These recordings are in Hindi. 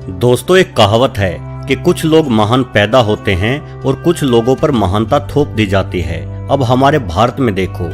दोस्तों, एक कहावत है कि कुछ लोग महान पैदा होते हैं और कुछ लोगों पर महानता थोप दी जाती है। अब हमारे भारत में देखो,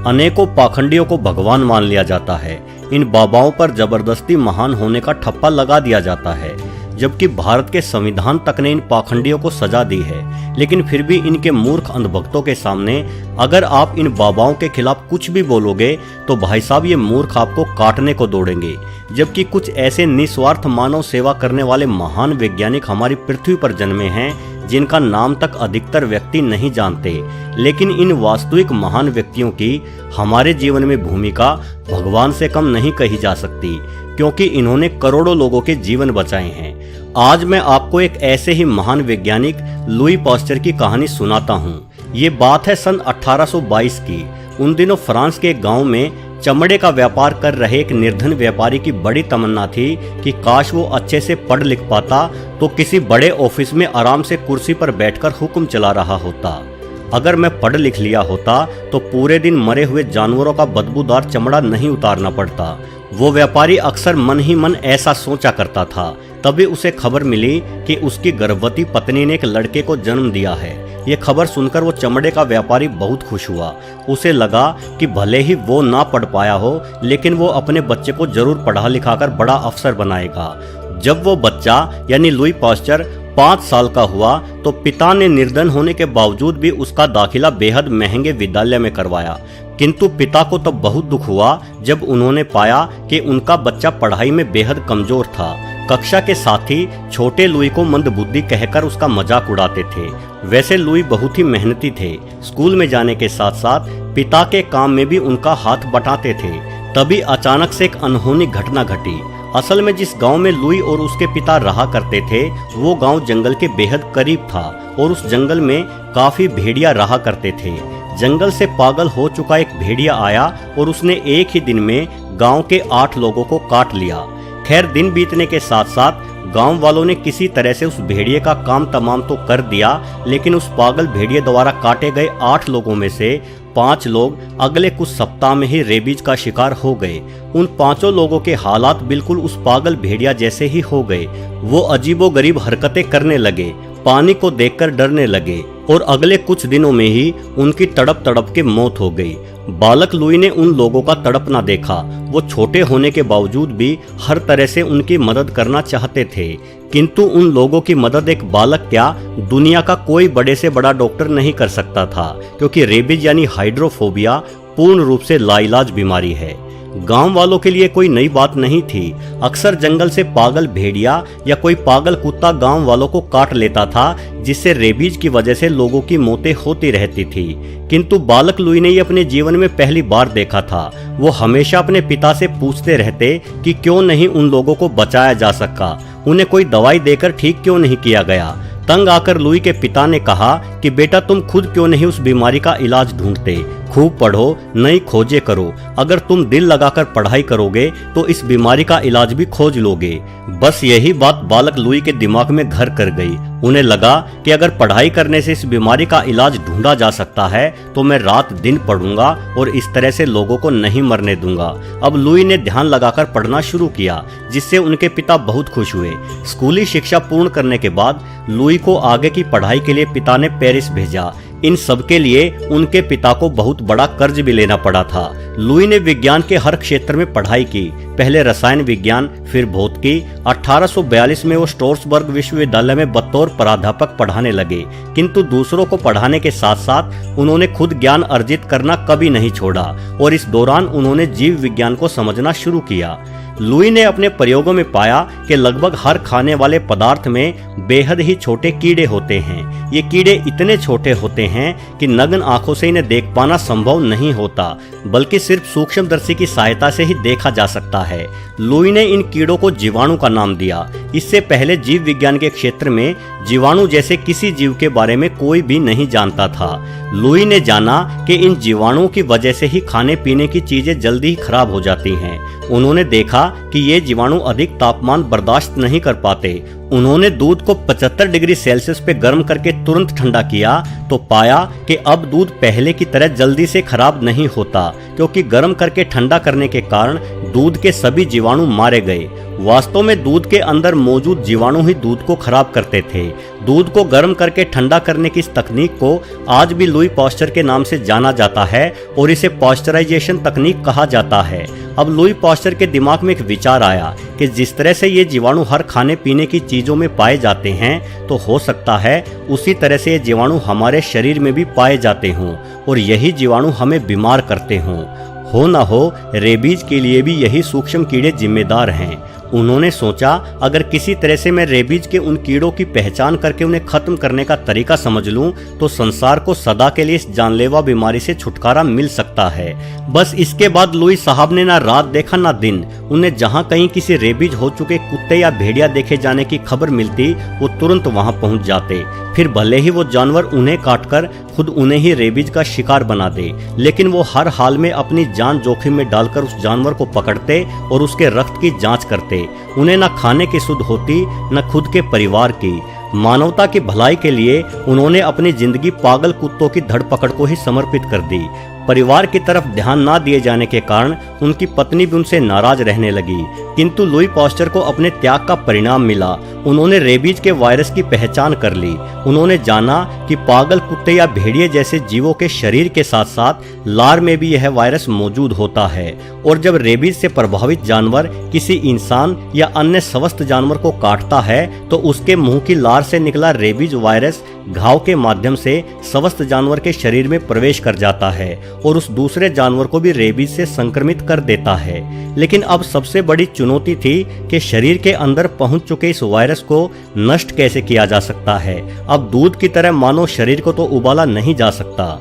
अनेकों पाखंडियों को भगवान मान लिया जाता है। इन बाबाओं पर जबरदस्ती महान होने का ठप्पा लगा दिया जाता है, जबकि भारत के संविधान तक ने इन पाखंडियों को सजा दी है। लेकिन फिर भी इनके मूर्ख अंधभक्तों के सामने अगर आप इन बाबाओं के खिलाफ कुछ भी बोलोगे तो भाई साहब ये मूर्ख आपको काटने को दौड़ेंगे। जबकि कुछ ऐसे निस्वार्थ मानव सेवा करने वाले महान वैज्ञानिक हमारी पृथ्वी पर जन्मे हैं जिनका नाम तक अधिकतर व्यक्ति नहीं जानते। लेकिन इन वास्तविक महान व्यक्तियों की हमारे जीवन में भूमिका भगवान से कम नहीं कही जा सकती, क्योंकि इन्होंने करोड़ों लोगों के जीवन बचाए हैं। आज मैं आपको एक ऐसे ही महान वैज्ञानिक लुई पास्चर की कहानी सुनाता हूँ। ये बात है सन 1822 की। उन दिनों फ्रांस के एक गांव में चमड़े का व्यापार कर रहे एक निर्धन व्यापारी की बड़ी तमन्ना थी कि काश वो अच्छे से पढ़ लिख पाता तो किसी बड़े ऑफिस में आराम से कुर्सी पर बैठकर हुक्म चला रहा होता। अगर मैं पढ़ लिख लिया होता तो पूरे दिन मरे हुए जानवरों का बदबूदार चमड़ा नहीं उतारना पड़ता। वो व्यापारी अक्सर मन ही मन ऐसा सोचा करता था। तभी उसे खबर मिली कि उसकी गर्भवती पत्नी ने एक लड़के को जन्म दिया है। ये खबर सुनकर वो चमड़े का व्यापारी बहुत खुश हुआ। उसे लगा कि भले ही वो ना पढ़ पाया हो, लेकिन वो अपने बच्चे को जरूर पढ़ा लिखाकर बड़ा अफसर बनाएगा। जब वो बच्चा यानी लुई पास्चर 5 साल का हुआ तो पिता ने निर्धन होने के बावजूद भी उसका दाखिला बेहद महंगे विद्यालय में करवाया। किंतु पिता को तब बहुत दुख हुआ जब उन्होंने पाया कि उनका बच्चा पढ़ाई में बेहद कमजोर था। कक्षा के साथी छोटे लुई को मंदबुद्धि कहकर उसका मजाक उड़ाते थे। वैसे लुई बहुत ही मेहनती थे। स्कूल में जाने के साथ साथ पिता के काम में भी उनका हाथ बटाते थे। तभी अचानक से एक अनहोनी घटना घटी। असल में जिस गांव में लुई और उसके पिता रहा करते थे वो गांव जंगल के बेहद करीब था और उस जंगल में काफी भेड़िया रहा करते थे। जंगल से पागल हो चुका एक भेड़िया आया और उसने एक ही दिन में गांव के 8 लोगों को काट लिया। खैर, दिन बीतने के साथ साथ गांव वालों ने किसी तरह से उस भेड़िए का काम तमाम तो कर दिया, लेकिन उस पागल भेड़िए द्वारा काटे गए 8 लोगों में से 5 लोग अगले कुछ सप्ताह में ही रेबीज का शिकार हो गए। उन 5 लोगों के हालात बिल्कुल उस पागल भेड़िया जैसे ही हो गए। वो अजीबोगरीब हरकतें करने लगे, पानी को देखकर डरने लगे और अगले कुछ दिनों में ही उनकी तड़प तड़प के मौत हो गई। बालक लुई ने उन लोगों का तड़पना देखा। वो छोटे होने के बावजूद भी हर तरह से उनकी मदद करना चाहते थे, किंतु उन लोगों की मदद एक बालक क्या, दुनिया का कोई बड़े से बड़ा डॉक्टर नहीं कर सकता था, क्योंकि रेबीज यानी हाइड्रोफोबिया पूर्ण रूप से लाइलाज बीमारी है। गांव वालों के लिए कोई नई बात नहीं थी। अक्सर जंगल से पागल भेड़िया या कोई पागल कुत्ता गांव वालों को काट लेता था, जिससे रेबीज की वजह से लोगों की मौतें होती रहती थी। किंतु बालक लुई ने ये अपने जीवन में पहली बार देखा था। वो हमेशा अपने पिता से पूछते रहते कि क्यों नहीं उन लोगों को बचाया जा सका, उन्हें कोई दवाई देकर ठीक क्यों नहीं किया गया। तंग आकर लुई के पिता ने कहा कि बेटा, तुम खुद क्यों नहीं उस बीमारी का इलाज ढूंढते। खूब पढ़ो, नई खोजें करो। अगर तुम दिल लगाकर पढ़ाई करोगे तो इस बीमारी का इलाज भी खोज लोगे। बस यही बात बालक लुई के दिमाग में घर कर गई। उन्हें लगा कि अगर पढ़ाई करने से इस बीमारी का इलाज ढूंढा जा सकता है तो मैं रात दिन पढ़ूंगा और इस तरह से लोगों को नहीं मरने दूंगा। अब लुई ने ध्यान लगाकर पढ़ना शुरू किया, जिससे उनके पिता बहुत खुश हुए। स्कूली शिक्षा पूर्ण करने के बाद लुई को आगे की पढ़ाई के लिए पिता ने पेरिस भेजा। इन सब के लिए उनके पिता को बहुत बड़ा कर्ज भी लेना पड़ा था। लुई ने विज्ञान के हर क्षेत्र में पढ़ाई की, पहले रसायन विज्ञान, फिर भौतिकी। 1842 में वो स्ट्रासबर्ग विश्वविद्यालय में बतौर प्राध्यापक पढ़ाने लगे, किंतु दूसरों को पढ़ाने के साथ साथ उन्होंने खुद ज्ञान अर्जित करना कभी नहीं छोड़ा और इस दौरान उन्होंने जीव विज्ञान को समझना शुरू किया। लुई ने अपने प्रयोगों में पाया कि लगभग हर खाने वाले पदार्थ में बेहद ही छोटे कीड़े होते हैं। ये कीड़े इतने छोटे होते हैं कि नग्न आंखों से इन्हें देख पाना संभव नहीं होता, बल्कि सिर्फ सूक्ष्मदर्शी की सहायता से ही देखा जा सकता है। लुई ने इन कीड़ों को जीवाणु का नाम दिया। इससे पहले जीव विज्ञान के क्षेत्र में जीवाणु जैसे किसी जीव के बारे में कोई भी नहीं जानता था। लुई ने जाना कि इन जीवाणुओं की वजह से ही खाने पीने की चीजें जल्दी ही खराब हो जाती हैं। उन्होंने देखा कि ये जीवाणु अधिक तापमान बर्दाश्त नहीं कर पाते। उन्होंने दूध को 75 डिग्री सेल्सियस पे गर्म करके तुरंत ठंडा किया तो पाया कि अब दूध पहले की तरह जल्दी से खराब नहीं होता, क्योंकि गर्म करके ठंडा करने के कारण दूध के सभी जीवाणु मारे गए। वास्तव में दूध के अंदर मौजूद जीवाणु ही दूध को खराब करते थे। दूध को गर्म करके ठंडा करने की इस तकनीक को आज भी लुई पास्चर के नाम से जाना जाता है और इसे पास्चराइजेशन तकनीक कहा जाता है। अब लुई पास्चर के दिमाग में एक विचार आया कि जिस तरह से ये जीवाणु हर खाने पीने की चीजों में पाए जाते हैं, तो हो सकता है उसी तरह से ये जीवाणु हमारे शरीर में भी पाए जाते हों और यही जीवाणु हमें बीमार करते हों। हो ना हो, रेबीज के लिए भी यही सूक्ष्म कीड़े जिम्मेदार हैं। उन्होंने सोचा अगर किसी तरह से मैं रेबीज के उन कीड़ों की पहचान करके उन्हें खत्म करने का तरीका समझ लूं, तो संसार को सदा के लिए इस जानलेवा बीमारी से छुटकारा मिल सकता है। बस इसके बाद लुई साहब ने ना रात देखा ना दिन। उन्हें जहां कहीं किसी रेबीज हो चुके कुत्ते या भेड़िया देखे जाने की खबर मिलती, वो तुरंत वहां पहुंच जाते। फिर भले ही वो जानवर उन्हें काटकर खुद उन्हें ही रेबीज का शिकार बना दे, लेकिन वो हर हाल में अपनी जान जोखिम में डालकर उस जानवर को पकड़ते और उसके रक्त की जांच करते। उन्हें न खाने की सुध होती, न खुद के परिवार की। मानवता की भलाई के लिए उन्होंने अपनी जिंदगी पागल कुत्तों की धड़पकड़ को ही समर्पित कर दी। परिवार की तरफ ध्यान ना दिए जाने के कारण उनकी पत्नी भी उनसे नाराज रहने लगी, किंतु लुई पास्चर को अपने त्याग का परिणाम मिला। उन्होंने रेबीज के वायरस की पहचान कर ली। उन्होंने जाना कि पागल कुत्ते या भेड़िए जैसे जीवों के शरीर के साथ साथ लार में भी यह वायरस मौजूद होता है, और जब रेबीज से प्रभावित जानवर किसी इंसान या अन्य स्वस्थ जानवर को काटता है, तो उसके मुंह की लार से निकला रेबीज वायरस घाव के माध्यम से स्वस्थ जानवर के शरीर में प्रवेश कर जाता है और उस दूसरे जानवर को भी रेबीज से संक्रमित कर देता है। लेकिन अब सबसे बड़ी चुनौती थी कि शरीर के अंदर पहुंच चुके इस वायरस को नष्ट कैसे किया जा सकता है। अब दूध की तरह मानव शरीर को तो उबाला नहीं जा सकता।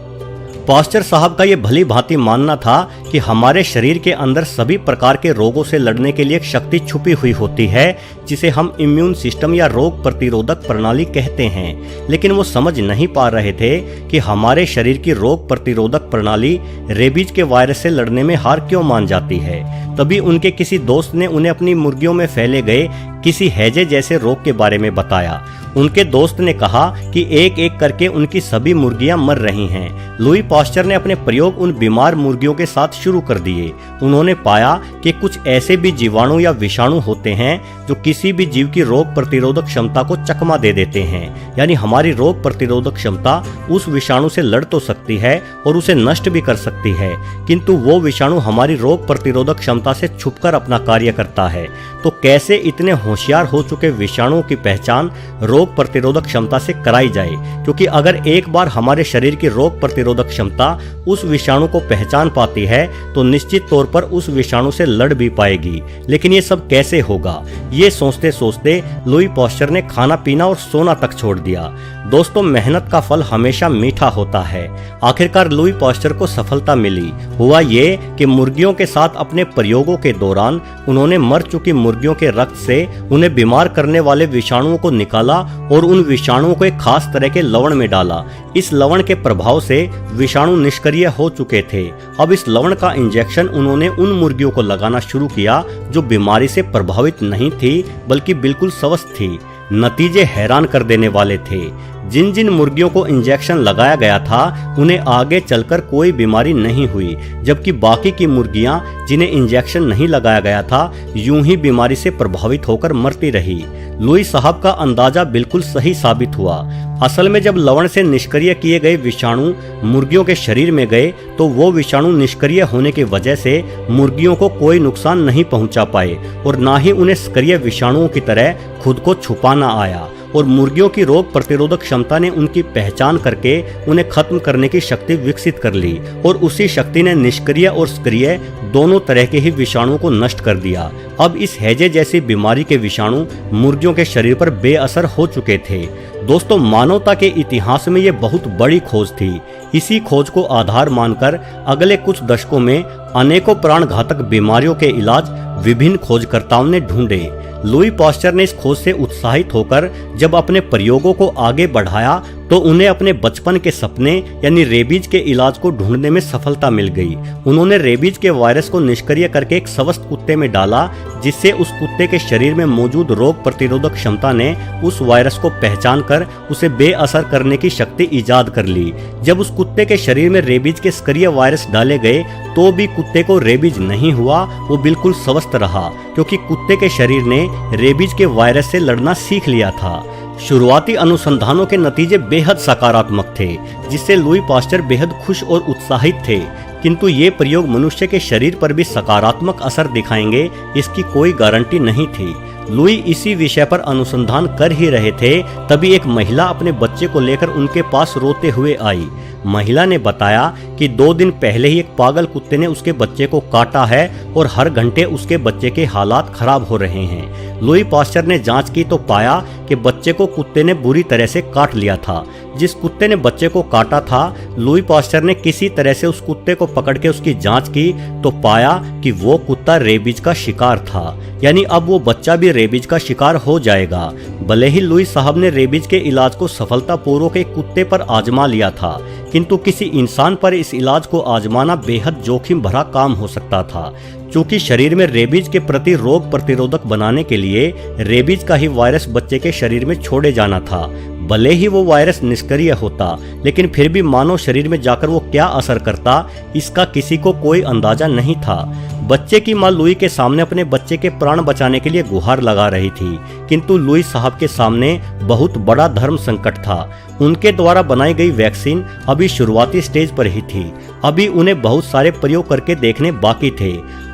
पास्चर साहब का ये भली भांति मानना था कि हमारे शरीर के अंदर सभी प्रकार के रोगों से लड़ने के लिए एक शक्ति छुपी हुई होती है, जिसे हम इम्यून सिस्टम या रोग प्रतिरोधक प्रणाली कहते हैं। लेकिन वो समझ नहीं पा रहे थे कि हमारे शरीर की रोग प्रतिरोधक प्रणाली रेबीज के वायरस से लड़ने में हार क्यों मान जाती है। तभी उनके किसी दोस्त ने उन्हें अपनी मुर्गियों में फैले गए किसी हैजे जैसे रोग के बारे में बताया। उनके दोस्त ने कहा कि एक एक करके उनकी सभी मुर्गियां मर रही हैं। लुई पास्चर ने अपने प्रयोग उन बीमार मुर्गियों के साथ शुरू कर दिए। उन्होंने पाया कि कुछ ऐसे भी जीवाणु या विषाणु होते हैं जो किसी भी जीव की रोग प्रतिरोधक क्षमता को चकमा दे देते हैं। यानी हमारी रोग प्रतिरोधक क्षमता उस विषाणु से लड़ तो सकती है और उसे नष्ट भी कर सकती है, किंतु वो विषाणु हमारी रोग प्रतिरोधक क्षमता से छुपकर अपना कार्य करता है। तो कैसे इतने होशियार हो चुके विषाणुओं की पहचान रोग प्रतिरोधक क्षमता से कराई जाए, क्योंकि अगर एक बार हमारे शरीर की रोग प्रतिरोधक क्षमता उस विषाणु को पहचान पाती है, तो निश्चित तौर पर उस विषाणु से लड़ भी पाएगी। लेकिन ये सब कैसे होगा, ये सोचते सोचते लुई पास्चर ने खाना पीना और सोना तक छोड़ दिया। दोस्तों, मेहनत का फल हमेशा मीठा होता है। आखिरकार लुई पास्चर को सफलता मिली। हुआ ये कि मुर्गियों के साथ अपने प्रयोगों के दौरान उन्होंने मर चुकी मुर्गियों के रक्त से उन्हें बीमार करने वाले विषाणुओं को निकाला और उन विषाणुओं को एक खास तरह के लवण में डाला। इस लवण के प्रभाव से विषाणु निष्क्रिय हो चुके थे। अब इस लवण का इंजेक्शन उन्होंने उन मुर्गियों को लगाना शुरू किया जो बीमारी से प्रभावित नहीं थी, बल्कि बिल्कुल स्वस्थ थी। नतीजे हैरान कर देने वाले थे। जिन जिन मुर्गियों को इंजेक्शन लगाया गया था, उन्हें आगे चलकर कोई बीमारी नहीं हुई, जबकि बाकी की मुर्गियां जिन्हें इंजेक्शन नहीं लगाया गया था, यूं ही बीमारी से प्रभावित होकर मरती रही। लुई साहब का अंदाजा बिल्कुल सही साबित हुआ। असल में जब लवण से निष्क्रिय किए गए विषाणु मुर्गियों के शरीर में गए, तो वो विषाणु निष्क्रिय होने की वजह से मुर्गियों को कोई नुकसान नहीं पहुंचा पाए और ना ही उन्हें सक्रिय विषाणुओं की तरह खुद को छुपाना आया। और मुर्गियों की रोग प्रतिरोधक क्षमता ने उनकी पहचान करके उन्हें खत्म करने की शक्ति विकसित कर ली, और उसी शक्ति ने निष्क्रिय और सक्रिय दोनों तरह के ही विषाणुओं को नष्ट कर दिया। अब इस हैजे जैसी बीमारी के विषाणु मुर्गियों के शरीर पर बेअसर हो चुके थे। दोस्तों, मानवता के इतिहास में ये बहुत बड़ी खोज थी। इसी खोज को आधार मानकर अगले कुछ दशकों में अनेकों प्राण घातक बीमारियों के इलाज विभिन्न खोजकर्ताओं ने ढूंढे। लुई पास्चर ने इस खोज से उत्साहित होकर जब अपने प्रयोगों को आगे बढ़ाया तो उन्हें अपने बचपन के सपने यानी रेबीज के इलाज को ढूंढने में सफलता मिल गई। उन्होंने रेबीज के वायरस को निष्क्रिय करके एक स्वस्थ कुत्ते में डाला, जिससे उस कुत्ते के शरीर में मौजूद रोग प्रतिरोधक क्षमता ने उस वायरस को पहचान कर उसे बेअसर करने की शक्ति ईजाद कर ली। जब उस कुत्ते के शरीर में रेबीज के सक्रिय वायरस डाले गए तो भी कुत्ते को रेबीज नहीं हुआ, वो बिल्कुल स्वस्थ रहा, क्योंकि कुत्ते के शरीर ने रेबीज के वायरस से लड़ना सीख लिया था। शुरुआती अनुसंधानों के नतीजे बेहद सकारात्मक थे, जिससे लुई पास्चर बेहद खुश और उत्साहित थे। किंतु ये प्रयोग मनुष्य के शरीर पर भी सकारात्मक असर दिखाएंगे, इसकी कोई गारंटी नहीं थी। लुई इसी विषय पर अनुसंधान कर ही रहे थे, तभी एक महिला अपने बच्चे को लेकर उनके पास रोते हुए आई। महिला ने बताया कि 2 दिन पहले ही एक पागल कुत्ते ने उसके बच्चे को काटा है और हर घंटे उसके बच्चे के हालात खराब हो रहे हैं। लुई पास्चर ने जांच की तो पाया कि बच्चे को कुत्ते ने बुरी तरह से काट लिया था। जिस कुत्ते ने बच्चे को काटा था, लुई पास्चर ने किसी तरह से उस कुत्ते को पकड़ के उसकी जांच की तो पाया कि वो कुत्ता रेबीज का शिकार था, यानी अब वो बच्चा भी रेबीज का शिकार हो जाएगा। भले ही लुई साहब ने रेबीज के इलाज को सफलतापूर्वक एक कुत्ते पर आजमा लिया था, किंतु किसी इंसान पर इस इलाज को आजमाना बेहद जोखिम भरा काम हो सकता था। चूंकि शरीर में रेबीज के प्रति रोग प्रतिरोधक बनाने के लिए रेबीज का ही वायरस बच्चे के शरीर में छोड़े जाना था। भले ही वो वायरस निष्क्रिय होता, लेकिन फिर भी मानव शरीर में जाकर वो क्या असर करता, इसका किसी को कोई अंदाजा नहीं था। बच्चे की मां लुई के सामने अपने बच्चे के प्राण बचाने के लिए गुहार लगा रही थी, किंतु लुई साहब के सामने बहुत बड़ा धर्म संकट था। उनके द्वारा बनाई गई वैक्सीन अभी शुरुआती स्टेज पर ही थी। अभी उन्हें बहुत सारे प्रयोग करके देखने बाकी थे।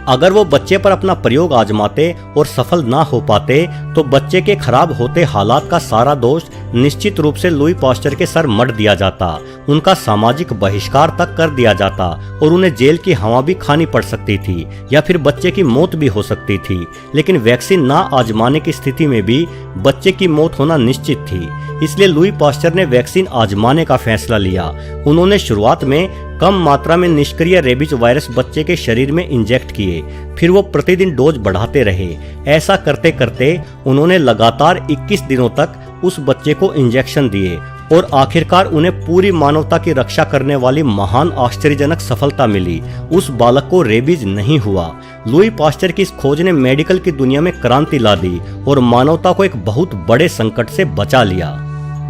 अगर वो बच्चे पर अपना प्रयोग आजमाते और सफल ना हो पाते तो बच्चे के खराब होते हालात का सारा दोष निश्चित रूप से लुई पास्चर के सर मढ़ दिया जाता। उनका सामाजिक बहिष्कार तक कर दिया जाता और उन्हें जेल की हवा भी खानी पड़ सकती थी या फिर बच्चे की मौत भी हो सकती थी। लेकिन वैक्सीन ना आजमाने की स्थिति में भी बच्चे की मौत होना निश्चित थी, इसलिए लुई पास्चर ने वैक्सीन आजमाने का फैसला लिया। उन्होंने शुरुआत में कम मात्रा में निष्क्रिय रेबीज वायरस बच्चे के शरीर में इंजेक्ट किए, फिर वो प्रतिदिन डोज बढ़ाते रहे। ऐसा करते करते उन्होंने लगातार 21 दिनों तक उस बच्चे को इंजेक्शन दिए और आखिरकार उन्हें पूरी मानवता की रक्षा करने वाली महान आश्चर्यजनक सफलता मिली। उस बालक को रेबीज नहीं हुआ। लुई पास्चर की इस खोज ने मेडिकल की दुनिया में क्रांति ला दी और मानवता को एक बहुत बड़े संकट से बचा लिया।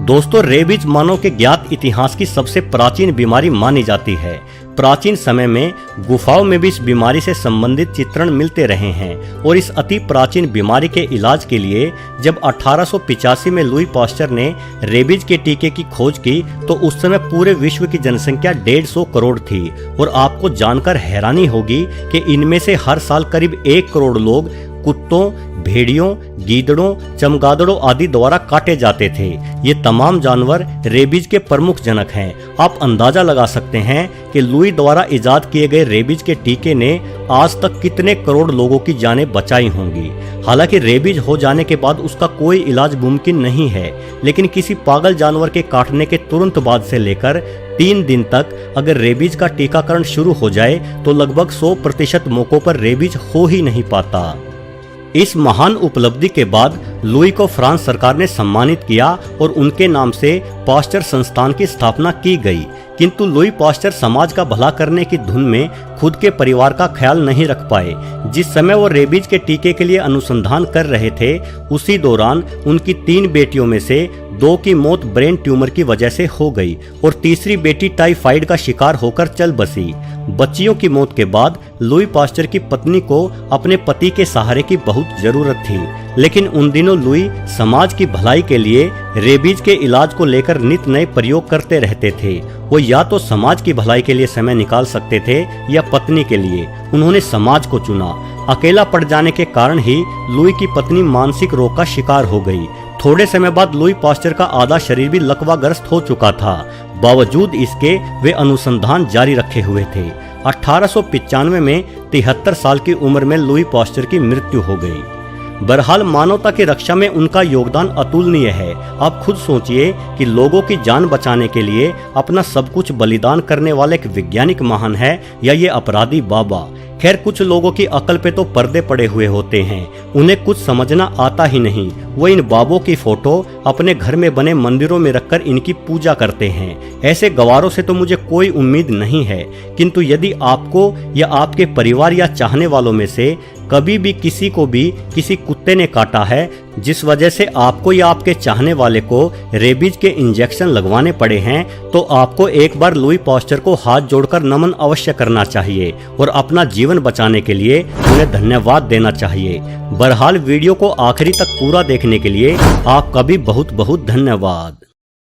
दोस्तों, रेबीज मानव के ज्ञात इतिहास की सबसे प्राचीन बीमारी मानी जाती है। प्राचीन समय में गुफाओं में भी इस बीमारी से संबंधित चित्रण मिलते रहे हैं और इस अति प्राचीन बीमारी के इलाज के लिए जब 1885 में लुई पास्चर ने रेबीज के टीके की खोज की तो उस समय पूरे विश्व की जनसंख्या 150 करोड़ थी। और आपको जानकर हैरानी होगी कि इनमें से हर साल करीब 1 करोड़ लोग कुत्तों, भेड़ियों, गीदड़ों, चमगादड़ों आदि द्वारा काटे जाते थे। ये तमाम जानवर रेबीज के प्रमुख जनक हैं। आप अंदाजा लगा सकते हैं कि लुई द्वारा इजाद किए गए रेबीज के टीके ने आज तक कितने करोड़ लोगों की जानें बचाई होंगी। हालांकि रेबीज हो जाने के बाद उसका कोई इलाज मुमकिन नहीं है, लेकिन किसी पागल जानवर के काटने के तुरंत बाद से लेकर 3 दिन तक अगर रेबीज का टीकाकरण शुरू हो जाए तो लगभग 100% मौकों पर रेबीज हो ही नहीं पाता। इस महान उपलब्धि के बाद लुई को फ्रांस सरकार ने सम्मानित किया और उनके नाम से पास्चर संस्थान की स्थापना की गई। किंतु लुई पास्चर समाज का भला करने की धुन में खुद के परिवार का ख्याल नहीं रख पाए। जिस समय वो रेबीज के टीके के लिए अनुसंधान कर रहे थे, उसी दौरान उनकी 3 बेटियों में से 2 की मौत ब्रेन ट्यूमर की वजह से हो गई और तीसरी बेटी टाइफाइड का शिकार होकर चल बसी। बच्चियों की मौत के बाद लुई पास्चर की पत्नी को अपने पति के सहारे की बहुत जरूरत थी, लेकिन उन दिनों लुई समाज की भलाई के लिए रेबीज के इलाज को लेकर नित नए प्रयोग करते रहते थे। वो या तो समाज की भलाई के लिए समय निकाल सकते थे या पत्नी के लिए। उन्होंने समाज को चुना। अकेला पड़ जाने के कारण ही लुई की पत्नी मानसिक रोग का शिकार हो गई। थोड़े समय बाद लुई पास्चर का आधा शरीर भी लकवाग्रस्त हो चुका था। बावजूद इसके वे अनुसंधान जारी रखे हुए थे। 1895 में 73 साल की उम्र में लुई पास्चर की मृत्यु हो गई। बहरहाल मानवता की रक्षा में उनका योगदान अतुलनीय है। आप खुद सोचिए कि लोगों की जान बचाने के लिए अपना सब कुछ बलिदान करने वाला एक वैज्ञानिक महान है या ये अपराधी बाबा। खैर कुछ लोगों की अकल पे तो पर्दे पड़े हुए होते हैं, उन्हें कुछ समझना आता ही नहीं। वो इन बाबों की फोटो अपने घर में बने मंदिरों में रखकर इनकी पूजा करते हैं। ऐसे गवारों से तो मुझे कोई उम्मीद नहीं है, किंतु यदि आपको या आपके परिवार या चाहने वालों में से कभी भी किसी को भी किसी कुत्ते ने काटा है जिस वजह से आपको या आपके चाहने वाले को रेबीज के इंजेक्शन लगवाने पड़े हैं, तो आपको एक बार लुई पास्चर को हाथ जोड़कर नमन अवश्य करना चाहिए और अपना जीवन बचाने के लिए उन्हें धन्यवाद देना चाहिए। बहरहाल वीडियो को आखिरी तक पूरा देखने के लिए आपका भी बहुत बहुत धन्यवाद।